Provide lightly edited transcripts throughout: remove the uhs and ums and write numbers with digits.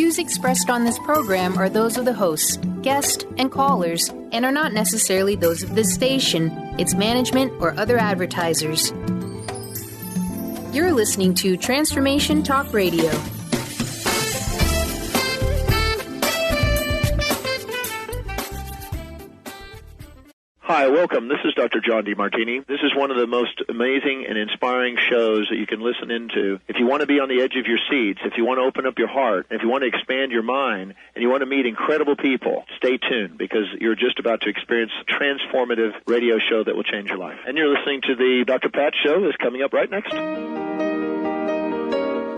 views expressed on this program are those of the hosts, guests, and callers, and are not necessarily those of this station, its management, or other advertisers. You're listening to Transformation Talk Radio. Hi, welcome. This is Dr. John DeMartini. This is one of the most amazing and inspiring shows that you can listen into. If you want to be on the edge of your seats, if you want to open up your heart, if you want to expand your mind, and you want to meet incredible people, stay tuned because you're just about to experience a transformative radio show that will change your life. And you're listening to the Dr. Pat Show that's coming up right next.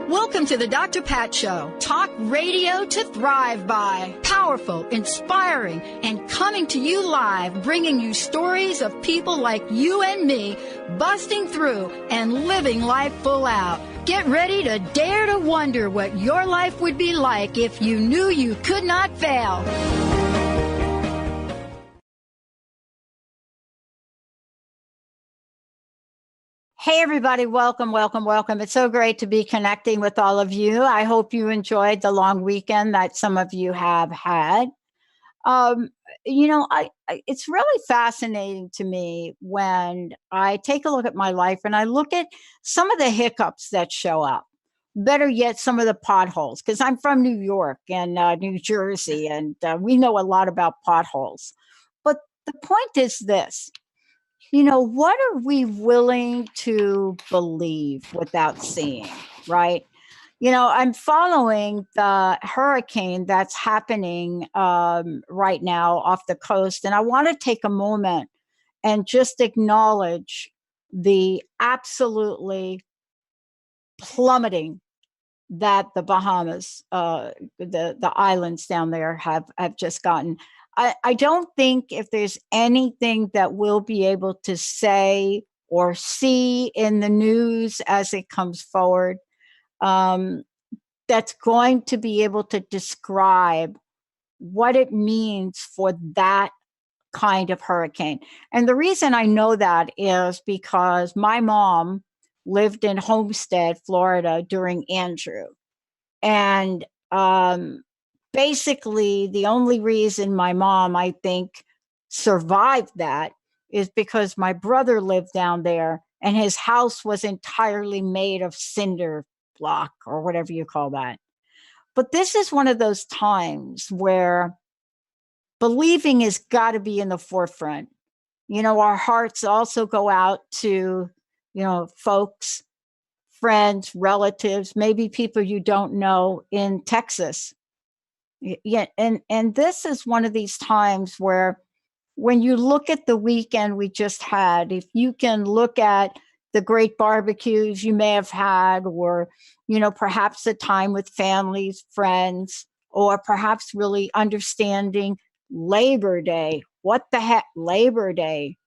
Welcome to the Dr. Pat Show. Talk radio to thrive by. Powerful, inspiring, and coming to you live, bringing you stories of people like you and me, busting through and living life full out. Get ready to dare to wonder what your life would be like if you knew you could not fail. Hey, everybody. Welcome, welcome, welcome. It's so great to be connecting with all of you. I hope you enjoyed the long weekend that some of you have had. It's really fascinating to me when I take a look at my life and I look at some of the hiccups that show up. Better yet, some of the potholes, because I'm from New York and New Jersey, and we know a lot about potholes. But the point is this. What are we willing to believe without seeing, right? I'm following the hurricane that's happening right now off the coast, and I want to take a moment and just acknowledge the absolutely plummeting that the Bahamas, the islands down there have just gotten. I don't think if there's anything that we'll be able to say or see in the news as it comes forward, that's going to be able to describe what it means for that kind of hurricane. And the reason I know that is because my mom lived in Homestead, Florida during Andrew. And basically, the only reason my mom, I think, survived that is because my brother lived down there and his house was entirely made of cinder block or whatever you call that. But this is one of those times where believing has got to be in the forefront. Our hearts also go out to, folks, friends, relatives, maybe people you don't know in Texas. Yeah, and this is one of these times where when you look at the weekend we just had, if you can look at the great barbecues you may have had, or, perhaps the time with families, friends, or perhaps really understanding Labor Day. What the heck, Labor Day?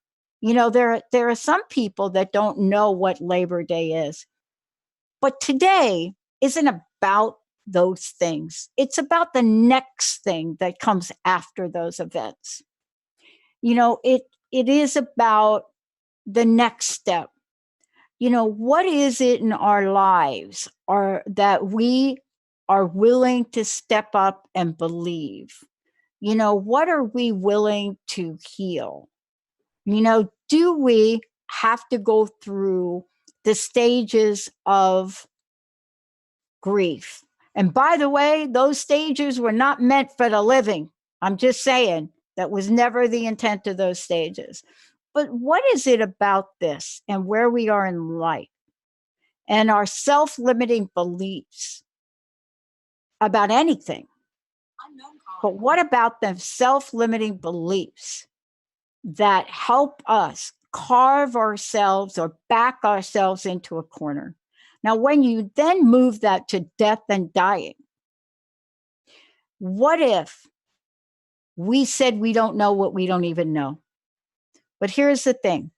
There are some people that don't know what Labor Day is. But today isn't about those things. It's about the next thing that comes after those events. It is about the next step. What is it in our lives that we are willing to step up and believe? What are we willing to heal? Do we have to go through the stages of grief? And by the way, those stages were not meant for the living. I'm just saying that was never the intent of those stages. But what is it about this and where we are in life and our self-limiting beliefs about anything? But what about the self-limiting beliefs that help us carve ourselves or back ourselves into a corner? Now, when you then move that to death and dying, what if we said we don't know what we don't even know? But here's the thing.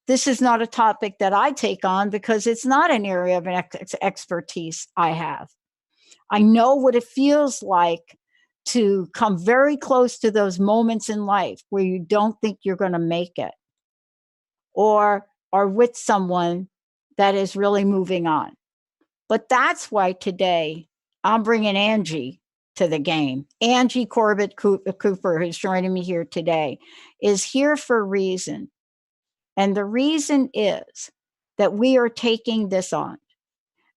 This is not a topic that I take on because it's not an area of expertise I have. I know what it feels like to come very close to those moments in life where you don't think you're going to make it, or are with someone that is really moving on. But that's why today I'm bringing Angie to the game. Angie Corbett-Kuiper, who's joining me here today, is here for a reason. And the reason is that we are taking this on.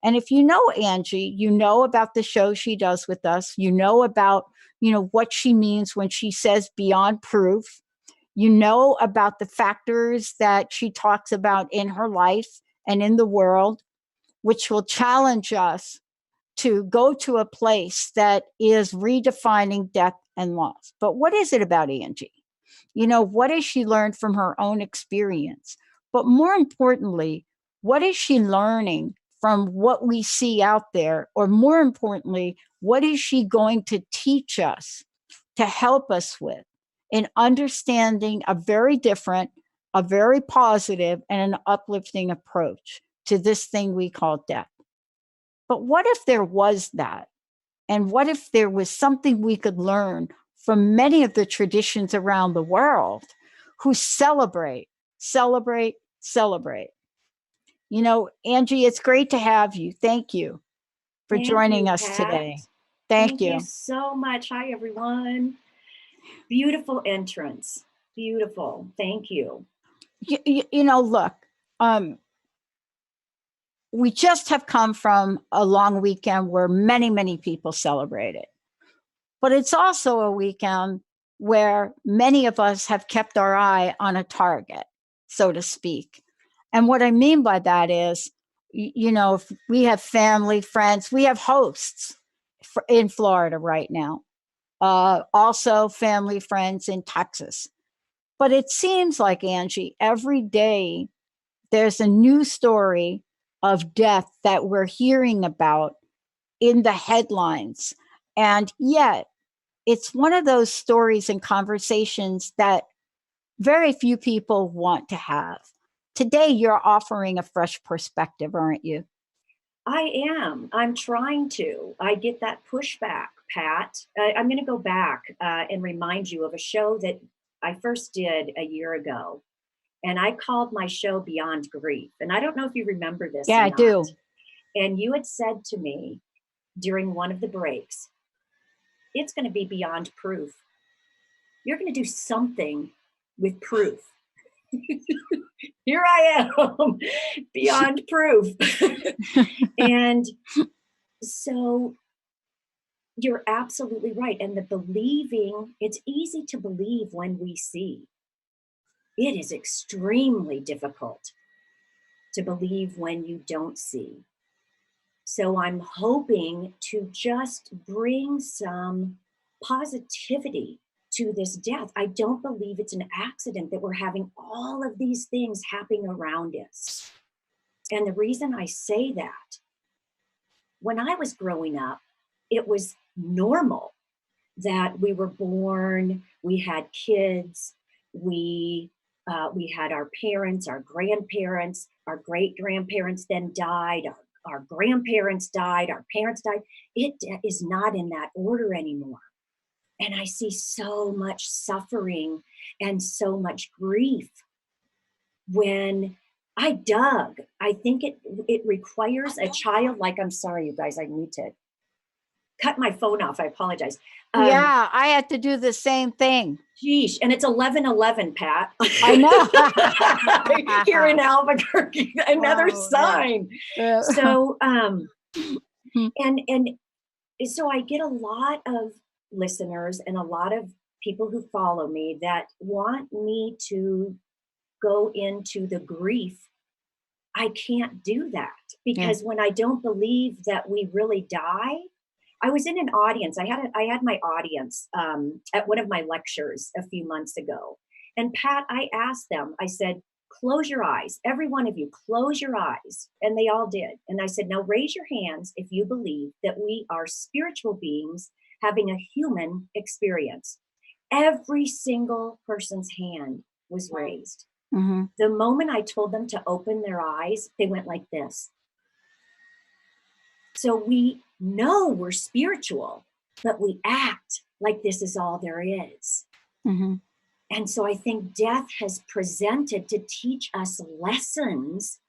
And if you know Angie, you know about the show she does with us. You know about, what she means when she says beyond proof. You know about the factors that she talks about in her life and in the world, which will challenge us to go to a place that is redefining death and loss. But what is it about Angie? What has she learned from her own experience? But more importantly, what is she learning from what we see out there? Or more importantly, what is she going to teach us to help us with in understanding a very different, a very positive, and an uplifting approach to this thing we call death? But what if there was that? And what if there was something we could learn from many of the traditions around the world who celebrate? Angie, it's great to have you. Thank you for joining us today. Thank you so much. Hi, everyone. Beautiful entrance. Beautiful. Thank you. Look, we just have come from a long weekend where many, many people celebrated. But it's also a weekend where many of us have kept our eye on a target, so to speak. And what I mean by that is, if we have family, friends, we have hosts in Florida right now, also family, friends in Texas. But it seems like, Angie, every day there's a new story of death that we're hearing about in the headlines. And yet, it's one of those stories and conversations that very few people want to have. Today, you're offering a fresh perspective, aren't you? I am. I'm trying to. I get that pushback, Pat. I'm going to go back and remind you of a show that I first did a year ago. And I called my show Beyond Grief. And I don't know if you remember this. Yeah, I do. And you had said to me during one of the breaks, it's going to be beyond proof. You're going to do something with proof. Here I am, beyond proof. And so you're absolutely right. And the believing, it's easy to believe when we see. It is extremely difficult to believe when you don't see. So I'm hoping to just bring some positivity to this death. I don't believe it's an accident that we're having all of these things happening around us. And the reason I say that, when I was growing up, it was normal that we were born, we had kids, we had our parents, our grandparents, our great-grandparents then died, our grandparents died, our parents died. It is not in that order anymore. And I see so much suffering and so much grief. When I dug, I think it requires a child, like, I'm sorry, you guys, I need to cut my phone off. I apologize. Yeah, I had to do the same thing. Geesh, and it's 11:11, Pat. I know. Here in Albuquerque, another sign. Yeah. So, and so I get a lot of listeners and a lot of people who follow me that want me to go into the grief. I can't do that because when I don't believe that we really die. I was in an audience. I had my audience at one of my lectures a few months ago. And Pat, I asked them, I said, close your eyes. Every one of you, close your eyes. And they all did. And I said, now raise your hands if you believe that we are spiritual beings having a human experience. Every single person's hand was raised. Mm-hmm. The moment I told them to open their eyes, they went like this. So we know we're spiritual, but we act like this is all there is. Mm-hmm. And so I think death has presented to teach us lessons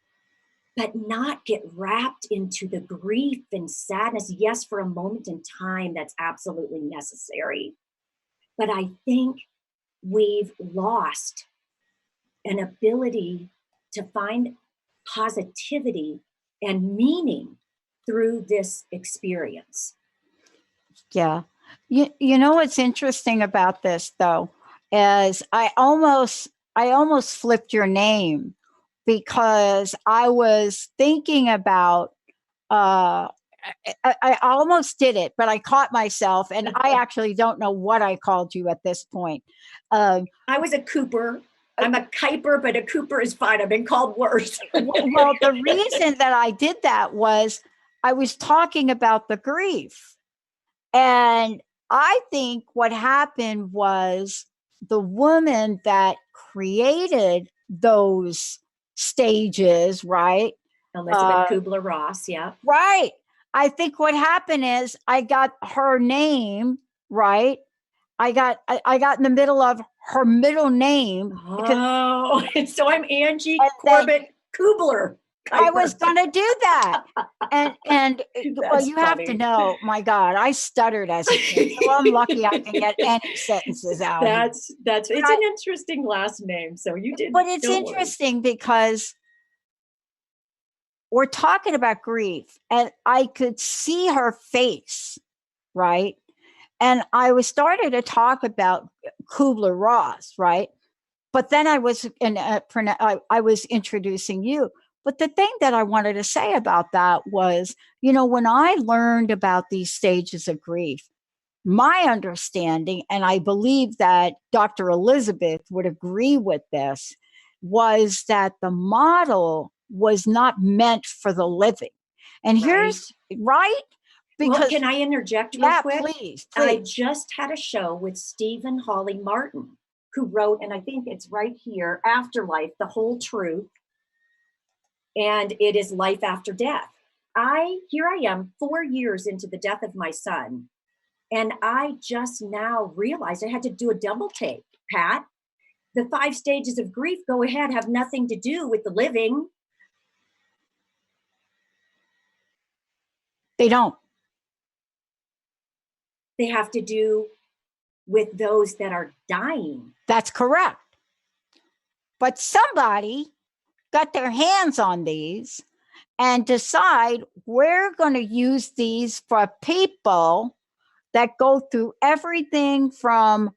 but not get wrapped into the grief and sadness. Yes, for a moment in time, that's absolutely necessary. But I think we've lost an ability to find positivity and meaning through this experience. Yeah. You know what's interesting about this though, is I almost flipped your name because I was thinking about I almost did it, but I caught myself, and I actually don't know what I called you at this point. I was a Cooper. I'm a Kuiper, but a Cooper is fine. I've been called worse. Well, the reason that I did that was I was talking about the grief. And I think what happened was the woman that created those stages, right? Elizabeth Kubler-Ross, yeah. Right. I think what happened is I got her name, right? I got in the middle of her middle name. Oh, so I'm Angie Corbett-Kuiper. I was going to do that. And well, you have to know, my God, I stuttered as a kid, so I'm lucky I can get any sentences out. It's an interesting last name. So you did. But it's interesting because we're talking about grief, and I could see her face, right? And I was starting to talk about Kubler-Ross, right? But then I was I was introducing you. But the thing that I wanted to say about that was, when I learned about these stages of grief, my understanding, and I believe that Dr. Elizabeth would agree with this, was that the model was not meant for the living. And here's right. Because, well, can I interject real quick? Please. I just had a show with Stephen Hawley Martin, who wrote, and I think it's right here, Afterlife, The Whole Truth, and it is life after death. Here I am 4 years into the death of my son, and I just now realized I had to do a double take, Pat. The 5 stages of grief, go ahead, have nothing to do with the living. They don't. They have to do with those that are dying. That's correct. But somebody got their hands on these and decide we're going to use these for people that go through everything from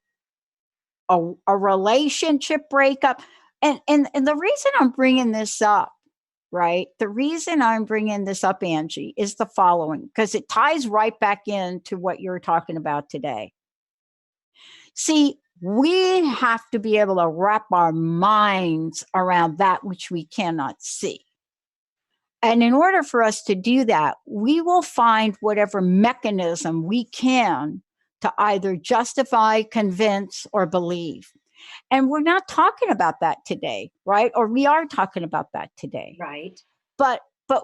a relationship breakup. And the reason I'm bringing this up, right? The reason I'm bringing this up, Angie, is the following, because it ties right back into what you're talking about today. See, we have to be able to wrap our minds around that which we cannot see. And in order for us to do that, we will find whatever mechanism we can to either justify, convince, or believe. And we're not talking about that today, right? Or we are talking about that today. Right. But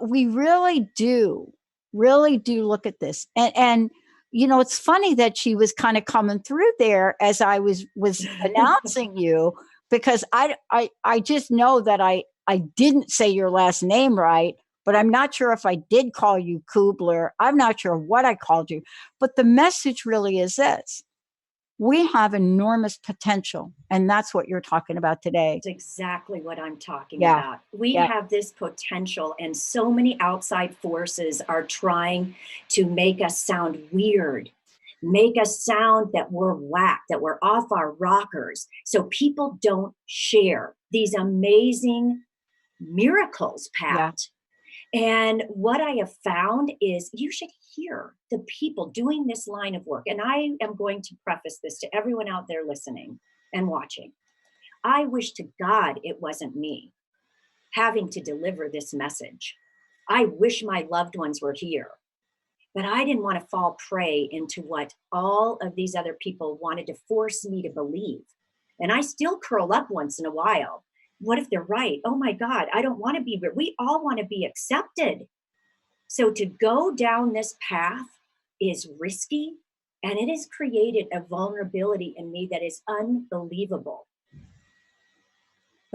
we really do look at this. And it's funny that she was kind of coming through there as I was announcing you, because I just know that I didn't say your last name right, but I'm not sure if I did call you Kubler. I'm not sure what I called you. But the message really is this. We have enormous potential, and that's what you're talking about today. That's exactly what I'm talking about. We have this potential, and so many outside forces are trying to make us sound weird, make us sound that we're whack, that we're off our rockers, so people don't share these amazing miracles, Pat. And what I have found is you should hear the people doing this line of work. And I am going to preface this to everyone out there listening and watching. I wish to God it wasn't me having to deliver this message. I wish my loved ones were here, but I didn't want to fall prey into what all of these other people wanted to force me to believe. And I still curl up once in a while. What if they're right? Oh my God, I don't want to be, we all want to be accepted. So to go down this path is risky, and it has created a vulnerability in me that is unbelievable.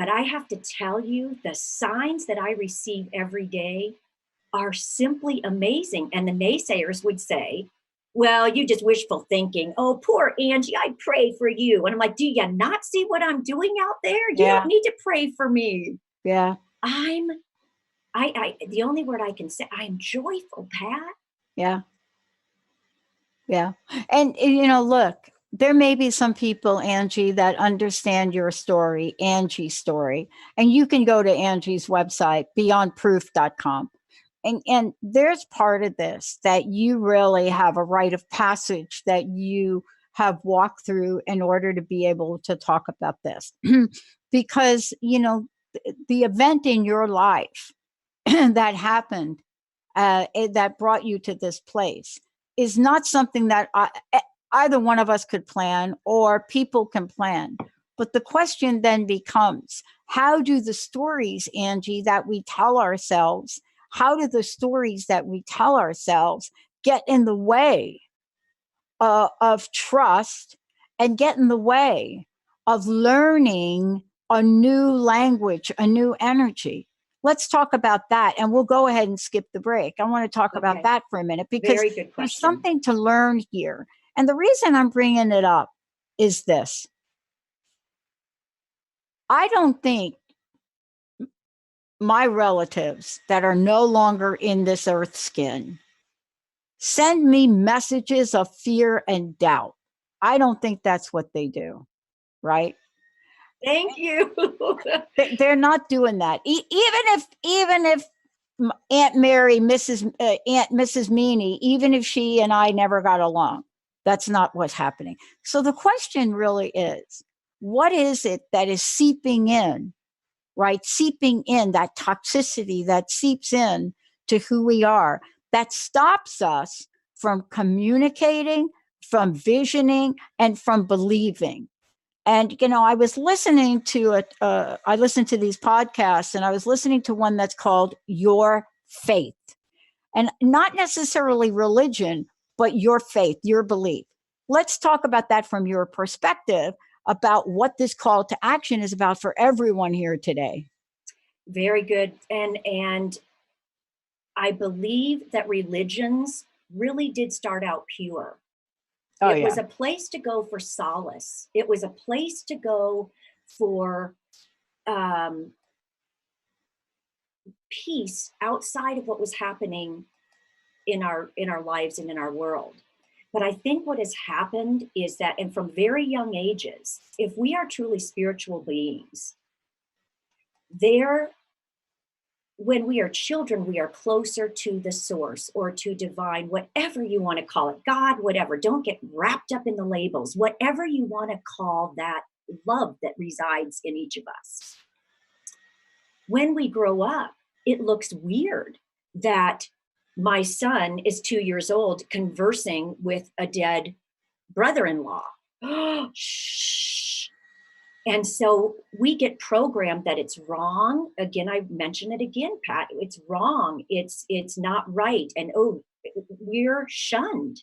But I have to tell you, the signs that I receive every day are simply amazing. And the naysayers would say, well, you just wishful thinking. Oh, poor Angie, I pray for you. And I'm like, do you not see what I'm doing out there? You Yeah. don't need to pray for me. Yeah. The only word I can say, I'm joyful, Pat. Yeah. Yeah. And, look, there may be some people, Angie, that understand your story, Angie's story, and you can go to Angie's website, beyondproof.com. And there's part of this that you really have a rite of passage that you have walked through in order to be able to talk about this. Because, the event in your life that happened, that brought you to this place is not something that either one of us could plan or people can plan. But the question then becomes, how do the stories, Angie, that we tell ourselves, how do the stories that we tell ourselves get in the way of trust and get in the way of learning a new language, a new energy? Let's talk about that, and we'll go ahead and skip the break. I want to talk about that for a minute because there's something to learn here. And the reason I'm bringing it up is this. I don't think my relatives that are no longer in this earth skin send me messages of fear and doubt. I don't think that's what they do, right? Thank you. They're not doing that. Even if Aunt Mary, Aunt Mrs. Meany, even if she and I never got along, that's not what's happening. So the question really is, what is it that is seeping in, right? Seeping in, that toxicity that seeps in to who we are, that stops us from communicating, from visioning, and from believing. And, I was listening to I listened to these podcasts, and I was listening to one that's called Your Faith. And not necessarily religion, but your faith, your belief. Let's talk about that from your perspective about what this call to action is about for everyone here today. Very good. And I believe that religions really did start out pure. It was a place to go for solace. It was a place to go for peace outside of what was happening in our lives and in our world. But I think what has happened is that, and from very young ages, if we are truly spiritual beings, when we are children, we are closer to the source or to divine, whatever you want to call it, God, whatever. Don't get wrapped up in the labels, whatever you want to call that love that resides in each of us. When we grow up, it looks weird that my son is 2 years old conversing with a dead brother-in-law. Shh. And so we get programmed that it's wrong. Again, I mention it again, Pat. It's wrong. It's not right. And we're shunned.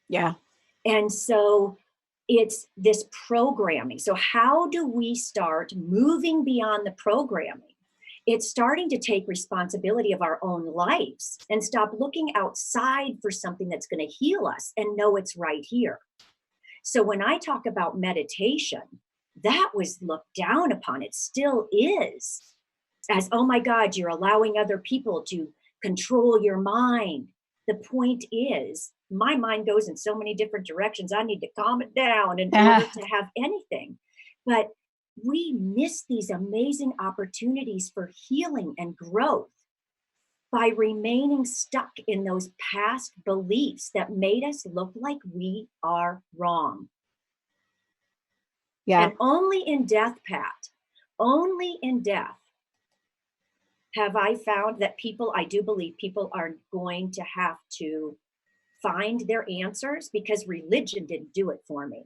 Yeah. And so it's this programming. So how do we start moving beyond the programming? It's starting to take responsibility of our own lives and stop looking outside for something that's going to heal us and know it's right here. So when I talk about meditation, that was looked down upon. It still is, as, oh my God, you're allowing other people to control your mind. The point is, my mind goes in so many different directions. I need to calm it down in order to have anything. But we miss these amazing opportunities for healing and growth by remaining stuck in those past beliefs that made us look like we are wrong. Yeah. And only in death, Pat, only in death have I found that I do believe people are going to have to find their answers, because religion didn't do it for me.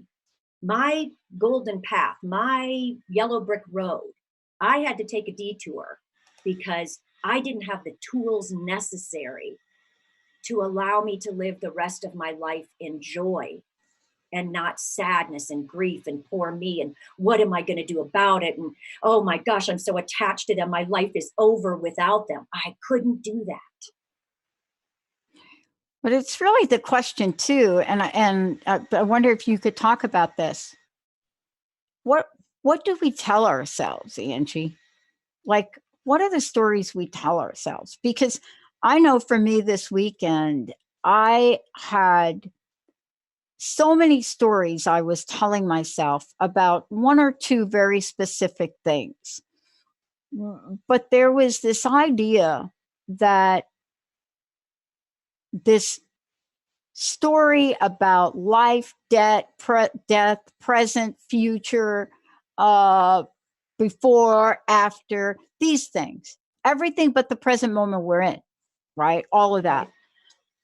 My golden path, my yellow brick road, I had to take a detour because I didn't have the tools necessary to allow me to live the rest of my life in joy and not sadness and grief and poor me and what am I going to do about it? And oh my gosh, I'm so attached to them. My life is over without them. I couldn't do that. But it's really the question too, and I wonder if you could talk about this. What do we tell ourselves, Angie? Like, what are the stories we tell ourselves? Because I know for me this weekend, I had so many stories I was telling myself about one or two very specific things. But there was this idea that this story about life, death, present, future, before, after, these things, everything but the present moment we're in, right? All of that.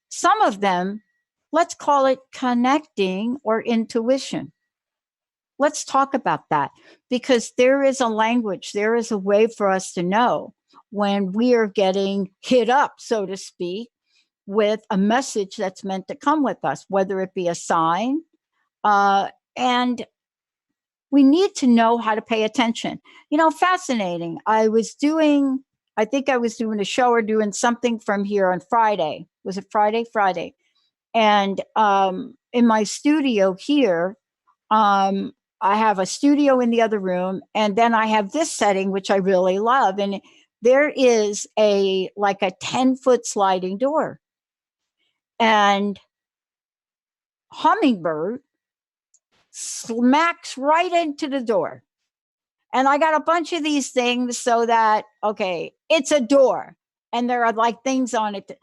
Some of them, let's call it connecting or intuition. Let's talk about that, because there is a language, there is a way for us to know when we are getting hit up, so to speak, with a message that's meant to come with us, whether it be a sign. And we need to know how to pay attention. Fascinating. I think I was doing a show or doing something from here on Friday. Was it Friday? Friday. And in my studio here, I have a studio in the other room, and then I have this setting, which I really love. And there is like a 10-foot sliding door. And hummingbird smacks right into the door. And I got a bunch of these things so that, okay, it's a door. And there are like things on it.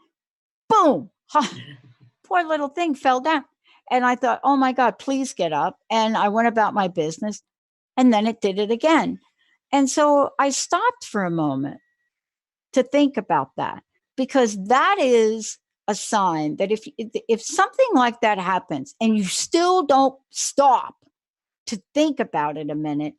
Boom. Poor little thing fell down. And I thought, oh my God, please get up. And I went about my business. And then it did it again. And so I stopped for a moment to think about that, because that is a sign that if something like that happens and you still don't stop to think about it a minute,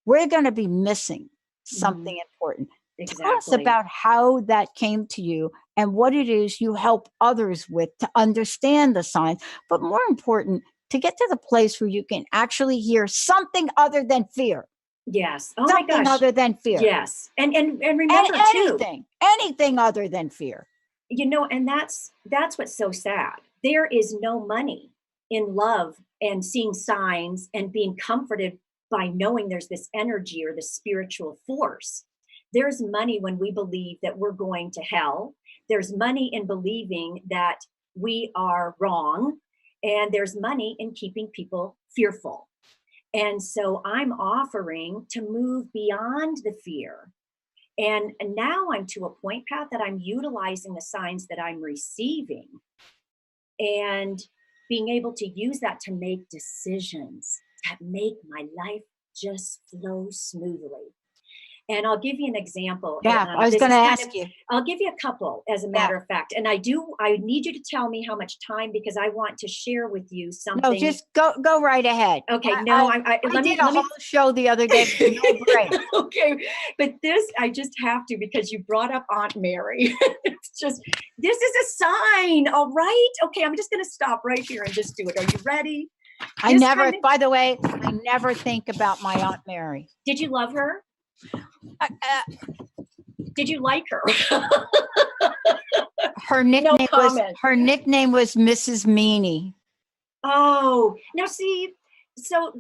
we're going to be missing something important. Exactly. Tell us about how that came to you and what it is you help others with to understand the signs, but more important, to get to the place where you can actually hear something other than fear. Yes. Oh something my gosh. Other than fear. Yes. And remember anything other than fear. And that's what's so sad. There is no money in love and seeing signs and being comforted by knowing there's this energy or this spiritual force. There's money when we believe that we're going to hell. There's money in believing that we are wrong. And there's money in keeping people fearful. And so I'm offering to move beyond the fear. And now I'm to a point, Pat, that I'm utilizing the signs that I'm receiving and being able to use that to make decisions that make my life just flow smoothly. And I'll give you an example. Yeah, I was going to ask you. I'll give you a couple, as a matter of fact. And I need you to tell me how much time, because I want to share with you something. No, just go right ahead. Okay. I did a whole show the other day. No break. Okay. But this, I just have to, because you brought up Aunt Mary. It's just, this is a sign. All right. Okay. I'm just going to stop right here and just do it. Are you ready? By the way, I never think about my Aunt Mary. Did you love her? Did you like her? Her nickname was Mrs. Meanie. Oh, now see,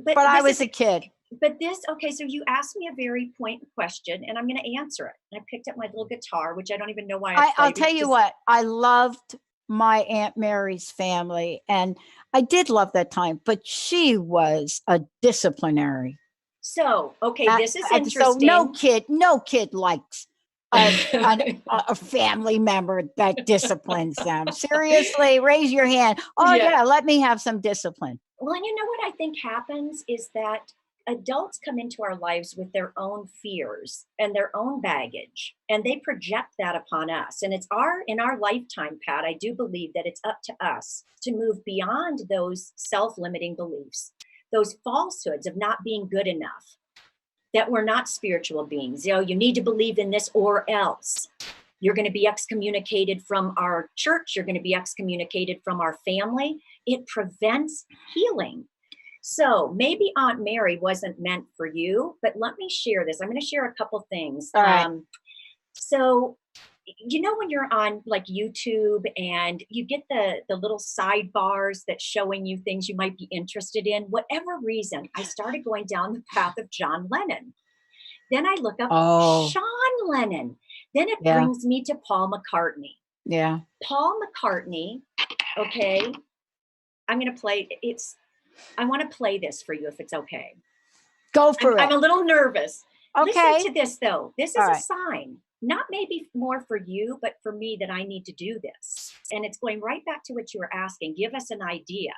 but I was a kid. But okay, so you asked me a very pointed question, and I'm going to answer it. And I picked up my little guitar, which I don't even know why. I'll tell you what, I loved my Aunt Mary's family, and I did love that time, but she was a disciplinary. So, okay, this is interesting. So no kid likes a family member that disciplines them. Seriously, raise your hand. Oh yeah, let me have some discipline. Well, and you know what I think happens is that adults come into our lives with their own fears and their own baggage, and they project that upon us. And it's in our lifetime, Pat, I do believe that it's up to us to move beyond those self-limiting beliefs, those falsehoods of not being good enough, that we're not spiritual beings. You need to believe in this or else. You're going to be excommunicated from our church. You're going to be excommunicated from our family. It prevents healing. So maybe Aunt Mary wasn't meant for you, but let me share this. I'm going to share a couple things. All right. So, you know, when you're on like YouTube and you get the little sidebars that's showing you things you might be interested in, whatever reason, I started going down the path of John Lennon. Then I look up Sean Lennon. Then it brings me to Paul McCartney. Yeah. Paul McCartney. Okay. I'm going to play I want to play this for you if it's okay. Go for it. I'm a little nervous. Okay. Listen to this though. This is All a right. sign, not maybe more for you, but for me that I need to do this. And it's going right back to what you were asking. Give us an idea.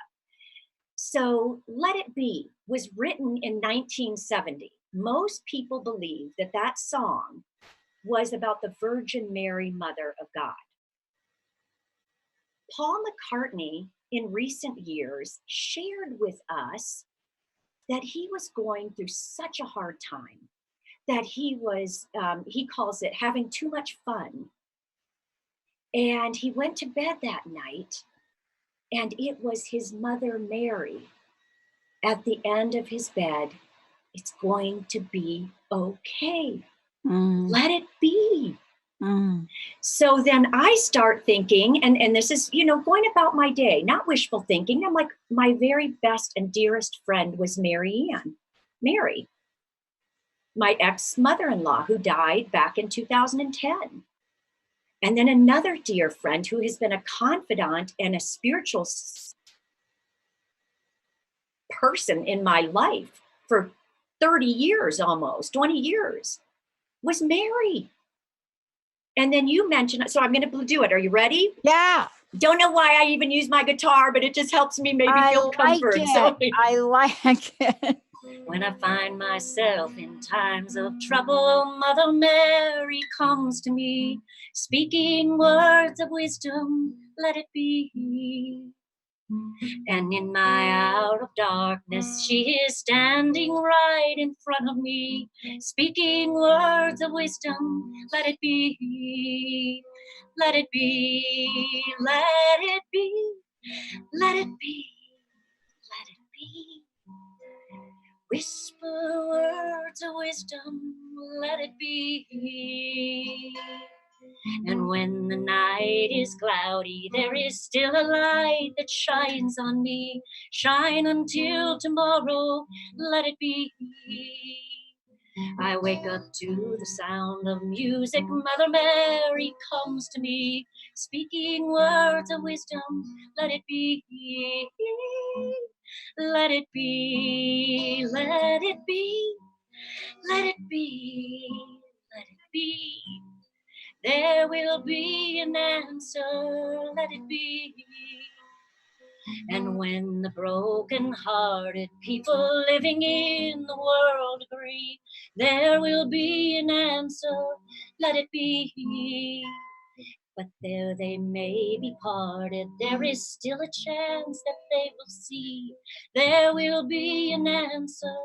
So Let It Be was written in 1970. Most people believe that that song was about the Virgin Mary, Mother of God. Paul McCartney, in recent years, shared with us that he was going through such a hard time, that he was, he calls it having too much fun. And he went to bed that night, and it was his mother, Mary, at the end of his bed. It's going to be okay. Let it be. So then I start thinking, and this is, you know, going about my day, not wishful thinking. I'm like, my very best and dearest friend was Mary, my ex-mother-in-law who died back in 2010. And then another dear friend who has been a confidant and a spiritual person in my life for 30 years, almost 20 years, was Mary. And then you mentioned, so I'm going to do it. Are you ready? Yeah. Don't know why I even use my guitar, but it just helps me maybe feel comfort. I like it. When I find myself in times of trouble, Mother Mary comes to me, speaking words of wisdom, let it be. And in my hour of darkness, she is standing right in front of me, speaking words of wisdom, let it be, let it be, let it be, let it be, let it be. Whisper words of wisdom, let it be. And when the night is cloudy, there is still a light that shines on me. Shine until tomorrow, let it be. I wake up to the sound of music. Mother Mary comes to me, speaking words of wisdom, let it be. Let it be, let it be, let it be, let it be. There will be an answer, let it be. And when the broken-hearted people living in the world agree, there will be an answer, let it be. But though they may be parted, there is still a chance that they will see. There will be an answer,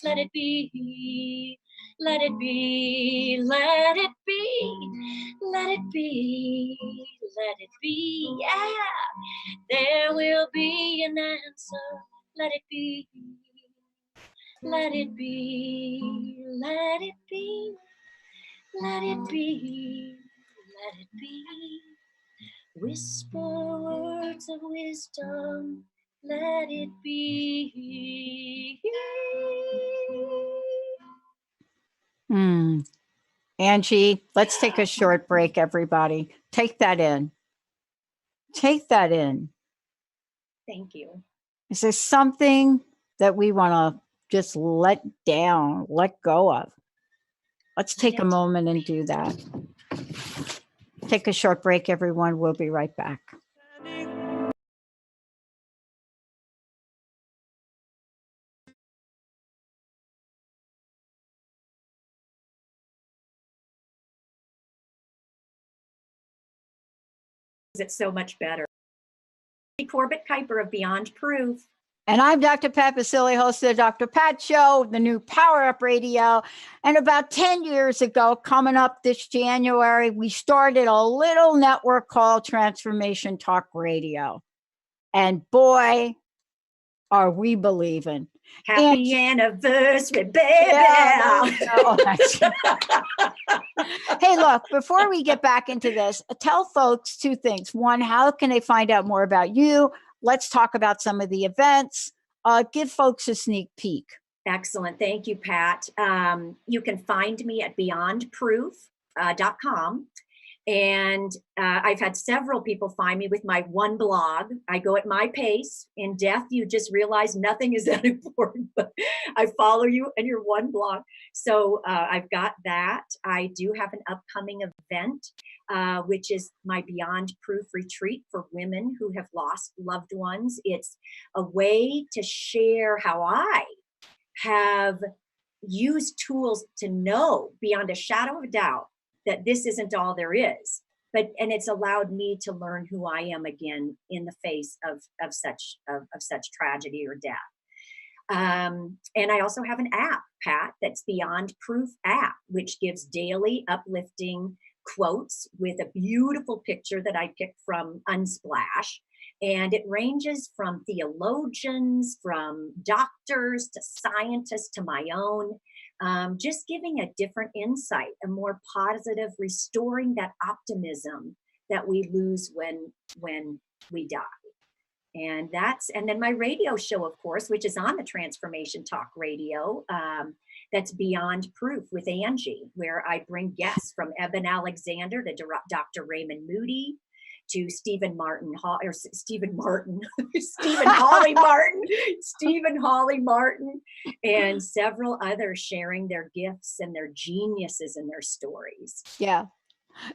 let it be. Let it be, let it be, let it be, let it be, yeah. There will be an answer, let it be. Let it be, let it be, let it be, let it be. Whisper words of wisdom, let it be. Angie, let's take a short break, everybody. Take that in. Take that in. Thank you. Is there something that we want to just let down, let go of? Let's take a moment and do that. Take a short break, everyone. We'll be right back. It's so much better. Angie Corbett-Kuiper of Beyond Proof. And I'm Dr. Pat Baccili, host of the Dr. Pat Show, the new Power Up Radio. And about 10 years ago, coming up this January, we started a little network called Transformation Talk Radio. And boy, are we believing. Happy anniversary, baby. Yeah, hey, look, before we get back into this, tell folks two things. One, how can they find out more about you? Let's talk about some of the events. Give folks a sneak peek. Excellent. Thank you, Pat. You can find me at beyondproof.com. And I've had several people find me with my one blog. I go at my pace. In death, you just realize nothing is that important, but I follow you and your one blog. So I've got that. I do have an upcoming event, which is my Beyond Proof retreat for women who have lost loved ones. It's a way to share how I have used tools to know beyond a shadow of a doubt that this isn't all there is, and it's allowed me to learn who I am again in the face of such tragedy or death. And I also have an app, Pat, that's Beyond Proof app, which gives daily uplifting quotes with a beautiful picture that I picked from Unsplash. And it ranges from theologians, from doctors to scientists to my own. Just giving a different insight, a more positive, restoring that optimism that we lose when we die. And then my radio show, of course, which is on the Transformation Talk Radio, that's Beyond Proof with Angie, where I bring guests from Eben Alexander to Dr. Raymond Moody, to Stephen Hawley Martin, and several others sharing their gifts and their geniuses and their stories. Yeah.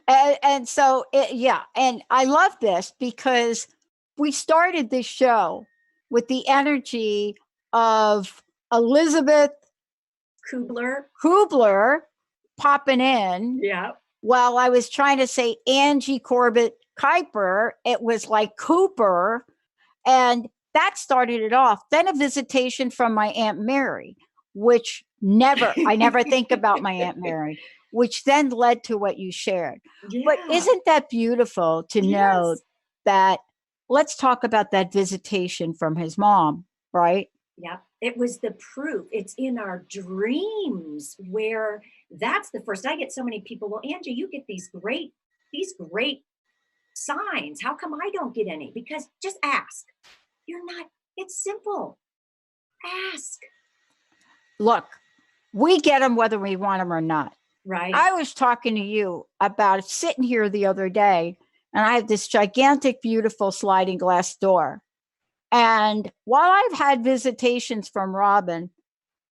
And so, and I love this because we started this show with the energy of Elizabeth Kubler popping in. Yeah. While I was trying to say Angie Corbett-Kuiper, it was like Cooper. And that started it off. Then a visitation from my Aunt Mary, which I never think about my Aunt Mary, which then led to what you shared. Yeah. But isn't that beautiful to know that? Let's talk about that visitation from his mom, right? Yeah, it was the proof. It's in our dreams where that's the first. I get so many people, well, Angie, you get these great signs. How come I don't get any? Because just ask. It's simple. Ask. Look, we get them whether we want them or not. Right. I was talking to you about sitting here the other day, and I have this gigantic, beautiful sliding glass door. And while I've had visitations from Robin,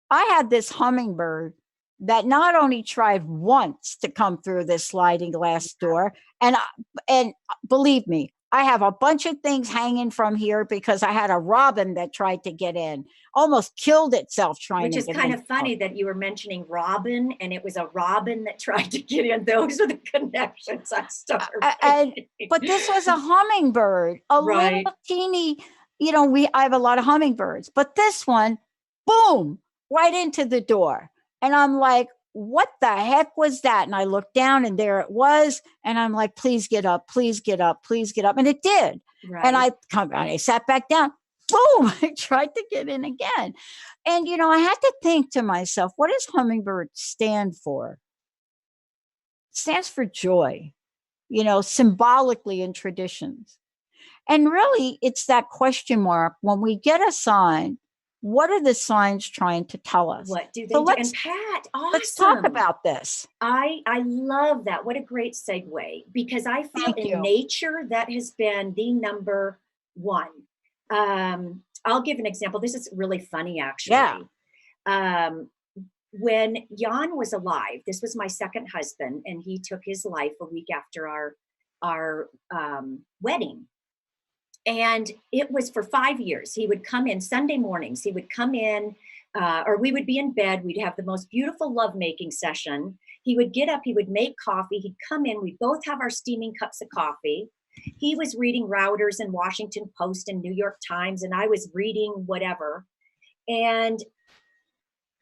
I had this hummingbird that not only tried once to come through this sliding glass door, and believe me, I have a bunch of things hanging from here because I had a robin that tried to get in, almost killed itself trying to get in. Which is kind of funny that you were mentioning robin, and it was a robin that tried to get in. Those are the connections I started. But this was a hummingbird, a little teeny, I have a lot of hummingbirds, but this one, boom, right into the door. And I'm like, what the heck was that? And I looked down and there it was. And I'm like, please get up, please get up, please get up. And it did. Right. And I sat back down, boom, I tried to get in again. And, I had to think to myself, what does hummingbird stand for? It stands for joy, symbolically in traditions. And really, it's that question mark. When we get a sign, what are the signs trying to tell us? What do they do? And Pat, awesome. Let's talk about this. I love that. What a great segue. Because I feel in nature, that has been the number one. I'll give an example. This is really funny, actually. Yeah. When Jan was alive, this was my second husband, and he took his life a week after our wedding. And it was for 5 years. He would come in Sunday mornings. He would come in, or we would be in bed. We'd have the most beautiful lovemaking session. He would get up. He would make coffee. He'd come in. We'd both have our steaming cups of coffee. He was reading Reuters and Washington Post and New York Times, and I was reading whatever. And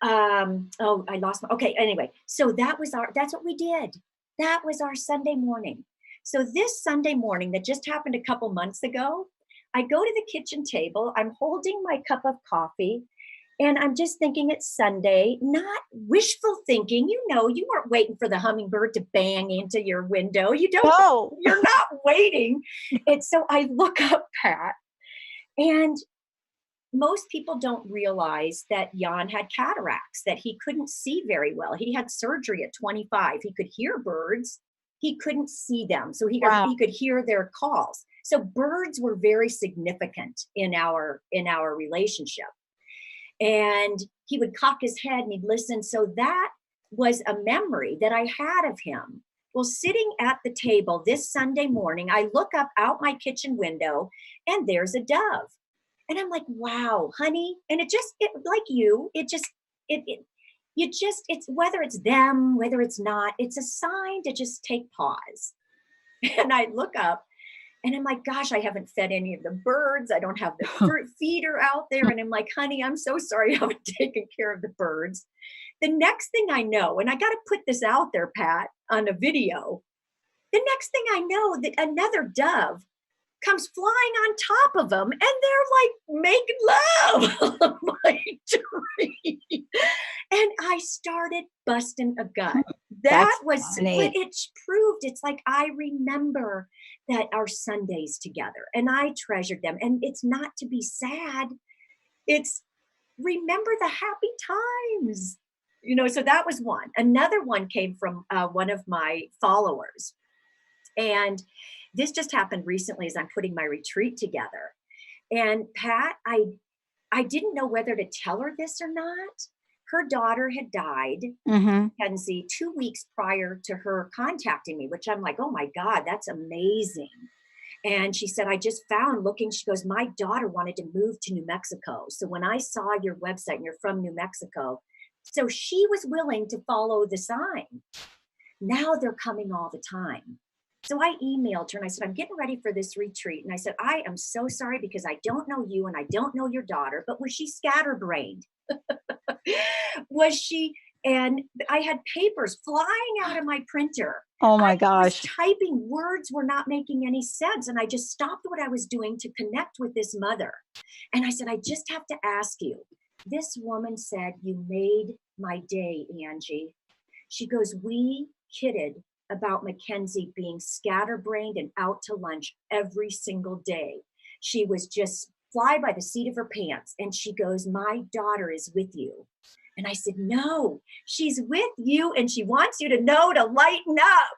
I lost my, okay, anyway. So that's what we did. That was our Sunday morning. So this Sunday morning that just happened a couple months ago, I go to the kitchen table, I'm holding my cup of coffee, and I'm just thinking it's Sunday, not wishful thinking. You weren't waiting for the hummingbird to bang into your window. You're not waiting. And so I look up, Pat, and most people don't realize that Jan had cataracts, that he couldn't see very well. He had surgery at 25. He could hear birds. He couldn't see them. So he could hear their calls. So birds were very significant in our relationship. And he would cock his head and he'd listen. So that was a memory that I had of him. Well, sitting at the table this Sunday morning, I look up out my kitchen window and there's a dove. And I'm like, wow, honey. And it's whether it's them, whether it's not, it's a sign to just take pause. And I look up and I'm like, gosh, I haven't fed any of the birds. I don't have the feeder out there. And I'm like, honey, I'm so sorry I haven't taken care of the birds. The next thing I know, and I got to put this out there, Pat, on a video. The next thing I know, that another dove comes flying on top of them and they're like making love on my tree. And I started busting a gut. That was funny. But it proved, it's like I remember that our Sundays together and I treasured them. And it's not to be sad. It's remember the happy times. So that was one. Another one came from one of my followers. And this just happened recently as I'm putting my retreat together. And Pat, I didn't know whether to tell her this or not. Her daughter had died, Kenzie, 2 weeks prior to her contacting me, which I'm like, oh my God, that's amazing. And she said, I just found looking, she goes, my daughter wanted to move to New Mexico. So when I saw your website and you're from New Mexico, so she was willing to follow the sign. Now they're coming all the time. So I emailed her and I said, I'm getting ready for this retreat. And I said, I am so sorry because I don't know you and I don't know your daughter, but was she scatterbrained? Was she? And I had papers flying out of my printer. Oh my gosh. Typing words were not making any sense. And I just stopped what I was doing to connect with this mother. And I said, I just have to ask you. This woman said, you made my day, Angie. She goes, we kidded about Mackenzie being scatterbrained and out to lunch every single day. She was just fly by the seat of her pants. And she goes, my daughter is with you. And I said, no, she's with you and she wants you to know to lighten up.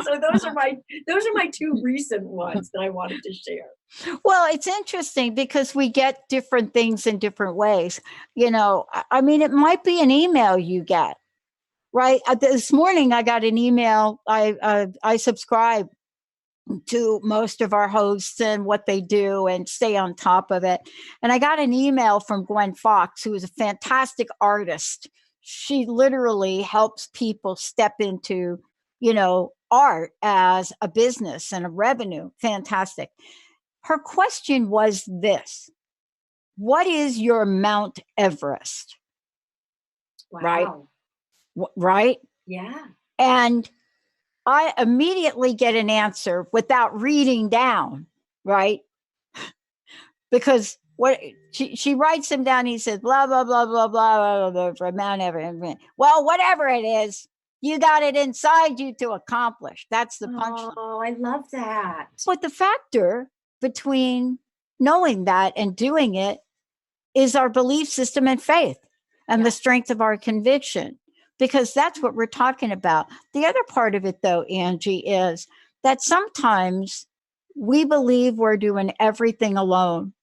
So those are my two recent ones that I wanted to share. Well, it's interesting because we get different things in different ways. I mean, it might be an email you get, right? This morning I got an email. I subscribe to most of our hosts and what they do and stay on top of it. And I got an email from Gwen Fox, who is a fantastic artist. She literally helps people step into, art as a business and a revenue. Fantastic. Her question was this: what is your Mount Everest? Wow. Right? Yeah. And I immediately get an answer without reading down, right? Because what she writes them down, he says, blah, blah, blah, blah, blah, blah, blah, for Mount Everest. Well, whatever it is, you got it inside you to accomplish. That's the punchline. Oh, I love that. But the factor between knowing that and doing it is our belief system and faith and the strength of our conviction. Because that's what we're talking about. The other part of it, though, Angie, is that sometimes we believe we're doing everything alone.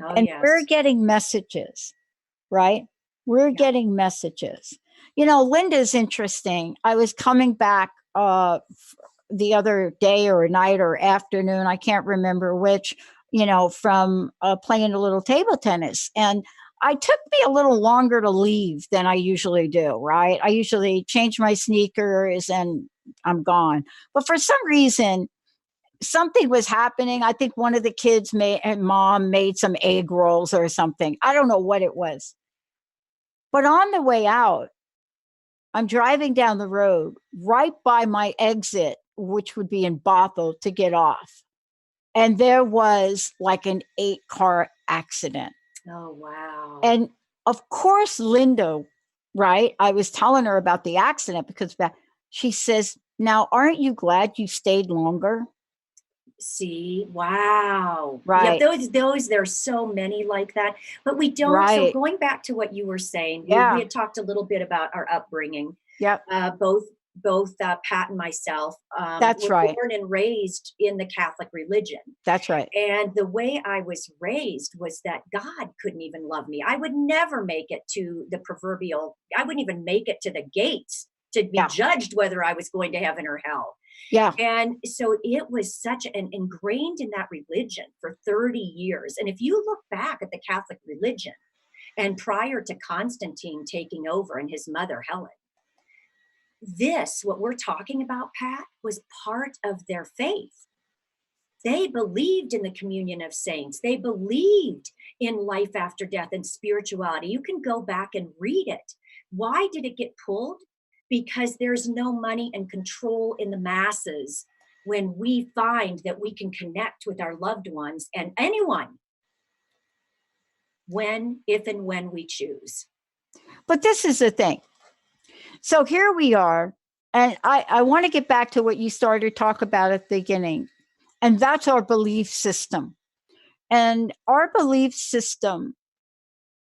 Oh, and yes. We're getting messages, right? We're getting messages. Linda's interesting. I was coming back the other day or night or afternoon, I can't remember which, from playing a little table tennis. And it took me a little longer to leave than I usually do, right? I usually change my sneakers and I'm gone. But for some reason, something was happening. I think one of the kids and mom made some egg rolls or something. I don't know what it was. But on the way out, I'm driving down the road right by my exit, which would be in Bothell, to get off. And there was like an 8-car accident. Oh, wow. And of course, Linda, right? I was telling her about the accident because she says, now, aren't you glad you stayed longer? See, wow. Right. Yeah, there's so many like that, but we don't. Right. So going back to what you were saying, we had talked a little bit about our upbringing. Yep. Both Pat and myself That's were right. born and raised in the Catholic religion. That's right. And the way I was raised was that God couldn't even love me. I would never make it to the proverbial, I wouldn't even make it to the gates to be judged whether I was going to heaven or hell. Yeah. And so it was such an ingrained in that religion for 30 years. And if you look back at the Catholic religion and prior to Constantine taking over and his mother, Helen, what we're talking about, Pat, was part of their faith. They believed in the communion of saints. They believed in life after death and spirituality. You can go back and read it. Why did it get pulled? Because there's no money and control in the masses when we find that we can connect with our loved ones and anyone if and when we choose. But this is the thing. So here we are, and I want to get back to what you started to talk about at the beginning, and that's our belief system. And our belief system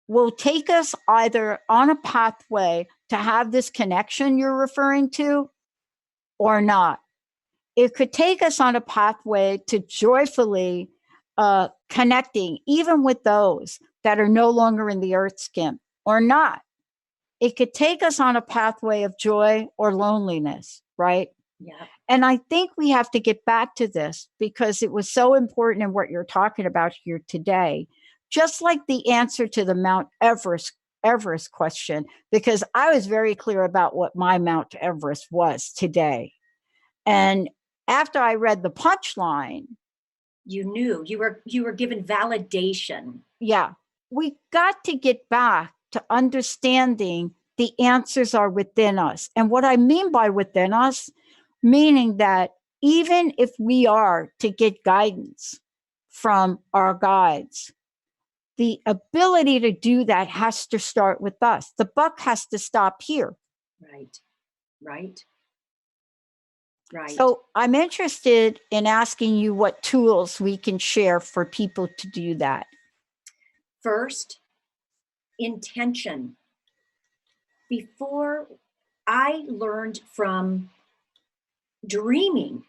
will take us either on a pathway to have this connection you're referring to or not. It could take us on a pathway to joyfully connecting, even with those that are no longer in the earth skin or not. It could take us on a pathway of joy or loneliness, right? Yeah. And I think we have to get back to this because it was so important in what you're talking about here today. Just like the answer to the Mount Everest question, because I was very clear about what my Mount Everest was today. And after I read the punchline, you knew you were given validation. Yeah. We got to get back to understanding the answers are within us. And what I mean by within us, meaning that even if we are to get guidance from our guides, the ability to do that has to start with us. The buck has to stop here. Right. So I'm interested in asking you what tools we can share for people to do that. First, intention. Before I learned from dreaming,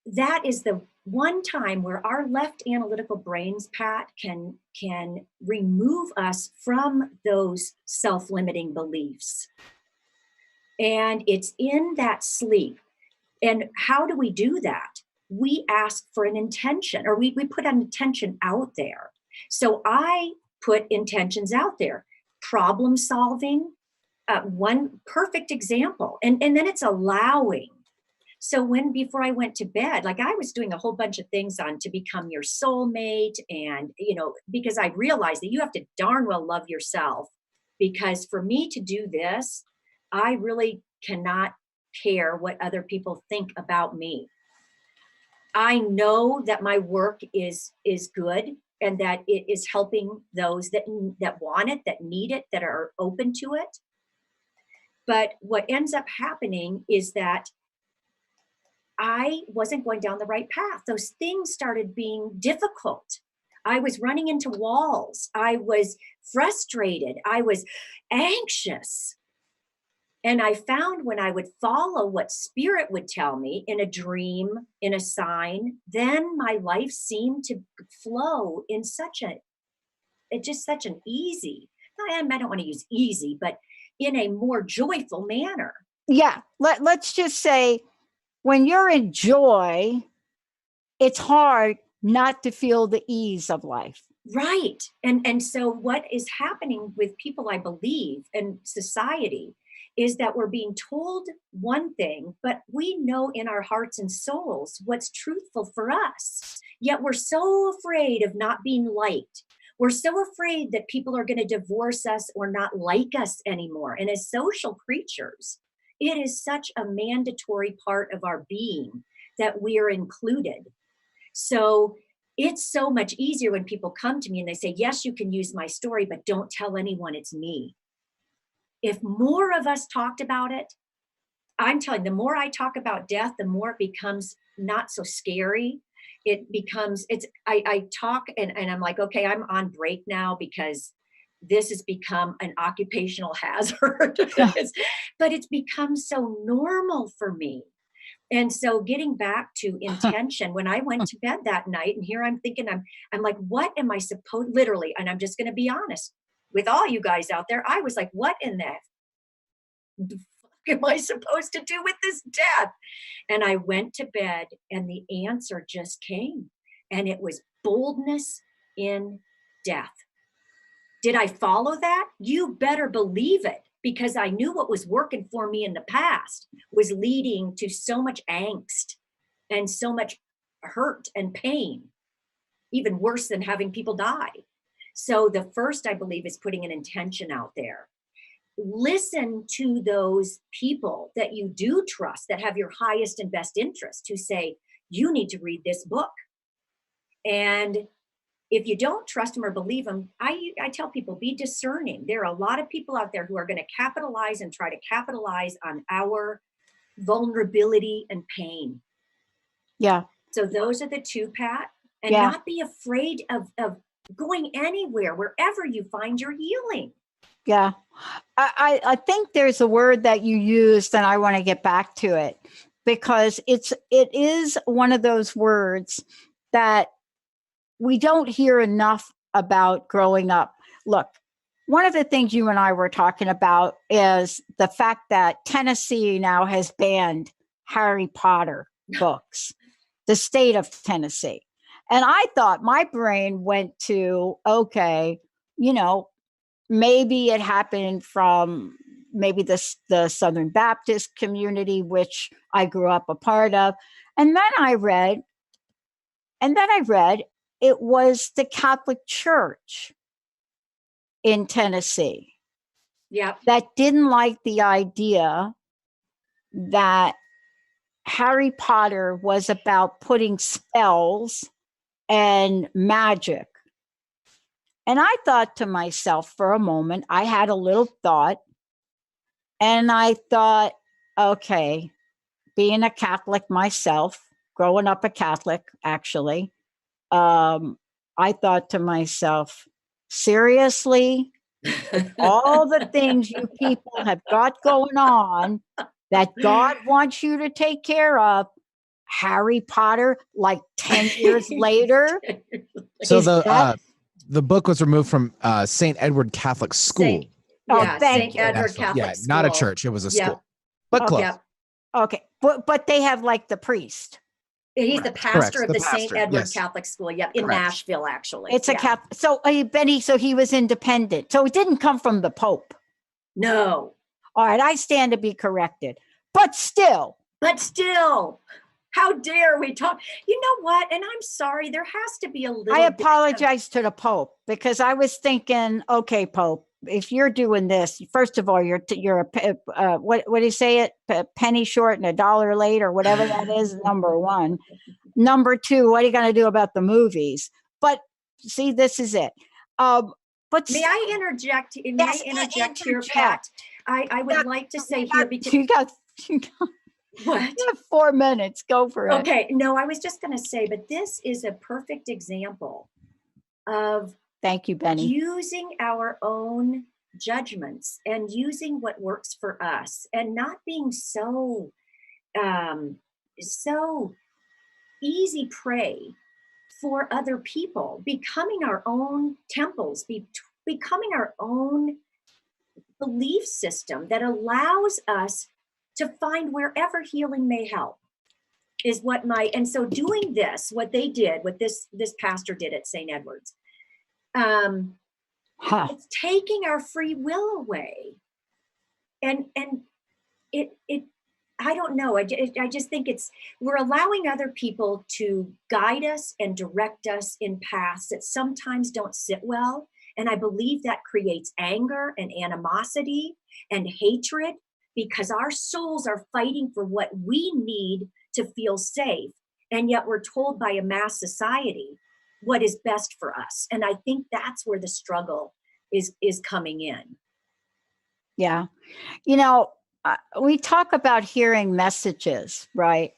that is the one time where our left analytical brains, Pat, can remove us from those self-limiting beliefs. And it's in that sleep. And how do we do that? We ask for an intention, or we put an intention out there. So I put intentions out there. Problem solving, one perfect example. And then it's allowing. So before I went to bed, like I was doing a whole bunch of things on to become your soulmate. And, because I realized that you have to darn well love yourself, because for me to do this, I really cannot care what other people think about me. I know that my work is good and that it is helping those that want it, that need it, that are open to it. But what ends up happening is that I wasn't going down the right path. Those things started being difficult. I was running into walls. I was frustrated. I was anxious. And I found when I would follow what spirit would tell me in a dream, in a sign, then my life seemed to flow in such an easy, I don't want to use easy, but in a more joyful manner. Yeah. Let's just say when you're in joy, it's hard not to feel the ease of life. Right. And so what is happening with people, I believe, in society, is that we're being told one thing, but we know in our hearts and souls what's truthful for us. Yet we're so afraid of not being liked. We're so afraid that people are going to divorce us or not like us anymore. And as social creatures, it is such a mandatory part of our being that we are included. So it's so much easier when people come to me and they say, yes, you can use my story, but don't tell anyone it's me. If more of us talked about it, I'm telling you, the more I talk about death, the more it becomes not so scary. It becomes, I talk and I'm like, okay, I'm on break now because this has become an occupational hazard. But it's become so normal for me. And so getting back to intention, when I went to bed that night, and here I'm thinking, I'm like, what am I supposed, literally, and I'm just going to be honest with all you guys out there, I was like, what in the fuck am I supposed to do with this death? And I went to bed and the answer just came, and it was boldness in death. Did I follow that? You better believe it, because I knew what was working for me in the past was leading to so much angst and so much hurt and pain, even worse than having people die. So the first, I believe, is putting an intention out there. Listen to those people that you do trust, that have your highest and best interest, who say, you need to read this book. And if you don't trust them or believe them, I tell people, be discerning. There are a lot of people out there who are going to capitalize and try to capitalize on our vulnerability and pain. Yeah. So those are the two, Pat. And Yeah. not be afraid of going anywhere, wherever you find your healing. Yeah. I think there's a word that you used, and I want to get back to it, because it is one of those words that we don't hear enough about growing up. Look, one of the things you and I were talking about is the fact that Tennessee now has banned Harry Potter books, the state of Tennessee. And I thought, my brain went to, okay, maybe it happened from maybe the Southern Baptist community, which I grew up a part of. And then I read it was the Catholic Church in Tennessee. Yep. That didn't like the idea that Harry Potter was about putting spells and magic. And I thought to myself for a moment, I had a little thought, and I thought, okay, being a Catholic myself, growing up a Catholic, actually, I thought to myself, seriously, all the things you people have got going on that God wants you to take care of, Harry Potter, like 10 years later. So the book was removed from St. Edward Catholic School. St. Edward Catholic School. Not a church. It was a school. But close. Yeah. Okay. But they have like the priest. He's the pastor of the St. Edward yes. Catholic School. Yep, in Nashville, actually. It's a Catholic. So Benny, so he was independent. So it didn't come from the Pope. No. All right, I stand to be corrected. But still, how dare we talk? You know what? And I'm sorry, there has to be a little. I apologize to the Pope, because I was thinking, okay, Pope, if you're doing this, first of all, you're a what do you say it? Penny short and a dollar late, or whatever that is. Number one. Number two, what are you going to do about the movies? But see, this is it. But may I interject? Yes, interject here, Pat? I would like to say here, because you got what? You have 4 minutes. Go for it. Okay. No, I was just going to say, but this is a perfect example of, thank you, Benny, using our own judgments and using what works for us, and not being so easy prey for other people, becoming our own temples, becoming our own belief system that allows us to find wherever healing may help, is what and so doing this, what they did, what this pastor did at St. Edward's, it's taking our free will away. And it I don't know. I just think we're allowing other people to guide us and direct us in paths that sometimes don't sit well. And I believe that creates anger and animosity and hatred, because our souls are fighting for what we need to feel safe. And yet we're told by a mass society what is best for us. And I think that's where the struggle is coming in. Yeah. We talk about hearing messages, right?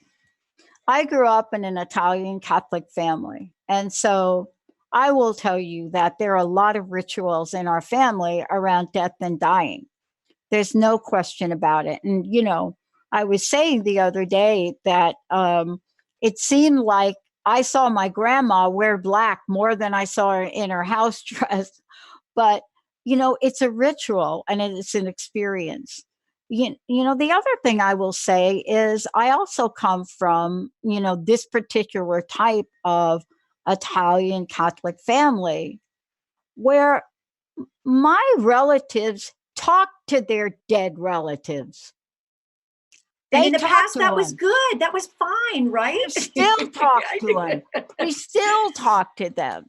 I grew up in an Italian Catholic family. And so I will tell you that there are a lot of rituals in our family around death and dying. There's no question about it. And, I was saying the other day that it seemed like I saw my grandma wear black more than I saw her in her house dress. But, it's a ritual and it's an experience. The other thing I will say is I also come from, this particular type of Italian Catholic family where my relatives talk to their dead relatives. And in the past, that was good. That was fine, right? We still talk to them. We still talk to them.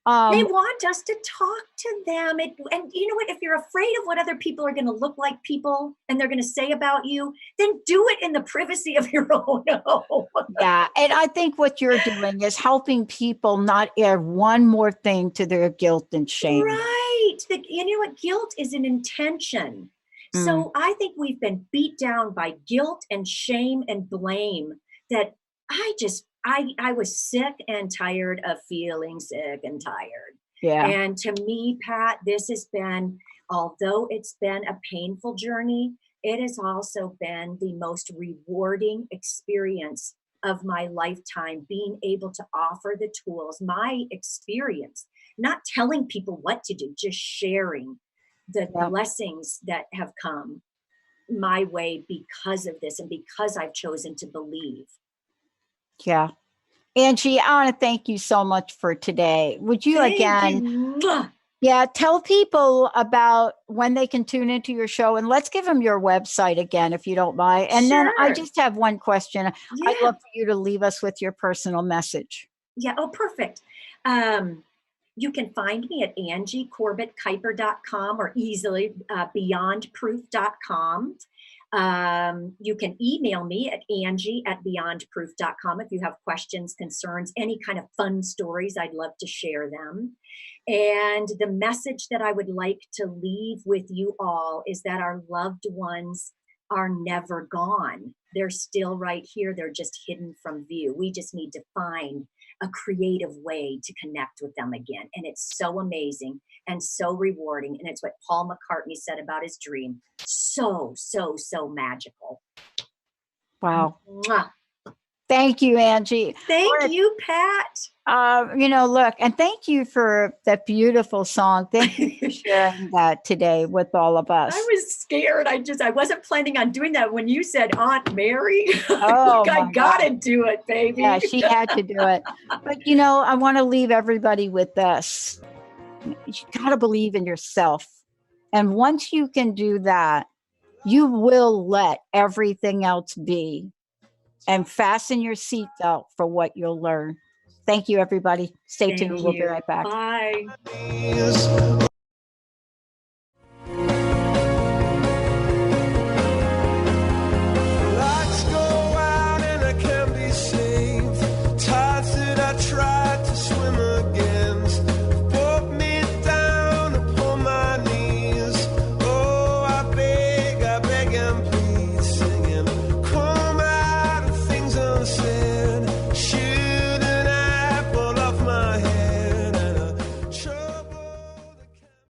They want us to talk to them. And you know what? If you're afraid of what other people are going to look like people and they're going to say about you, then do it in the privacy of your own home. Yeah. And I think what you're doing is helping people not add one more thing to their guilt and shame. Right. You know what? Guilt is an intention. So I think we've been beat down by guilt and shame and blame that I was sick and tired of feeling sick and tired. Yeah. And to me, Pat, this has been, although it's been a painful journey, it has also been the most rewarding experience of my lifetime, being able to offer the tools, my experience, not telling people what to do, just sharing the blessings that have come my way because of this and because I've chosen to believe. Yeah. Angie, I want to thank you so much for today. Would you tell people about when they can tune into your show, and let's give them your website again, if you don't mind. And then I just have one question. Yeah. I'd love for you to leave us with your personal message. Yeah. Oh, perfect. You can find me at angiecorbett-kuiper.com or easily beyondproof.com. You can email me at angie@beyondproof.com if you have questions, concerns, any kind of fun stories. I'd love to share them. And the message that I would like to leave with you all is that our loved ones are never gone. They're still right here. They're just hidden from view. We just need to find a creative way to connect with them again. And it's so amazing and so rewarding. And it's what Paul McCartney said about his dream. So, so, so magical. Wow. Mwah. Thank you, Angie. Thank you, Pat. Look, and thank you for that beautiful song. Thank you for sharing that today with all of us. I was scared. I wasn't planning on doing that when you said Aunt Mary. Oh, I gotta do it, baby. Yeah, she had to do it. But, I want to leave everybody with this. You got to believe in yourself. And once you can do that, you will let everything else be. And fasten your seatbelt for what you'll learn. Thank you, everybody. Stay tuned. We'll be right back. Bye.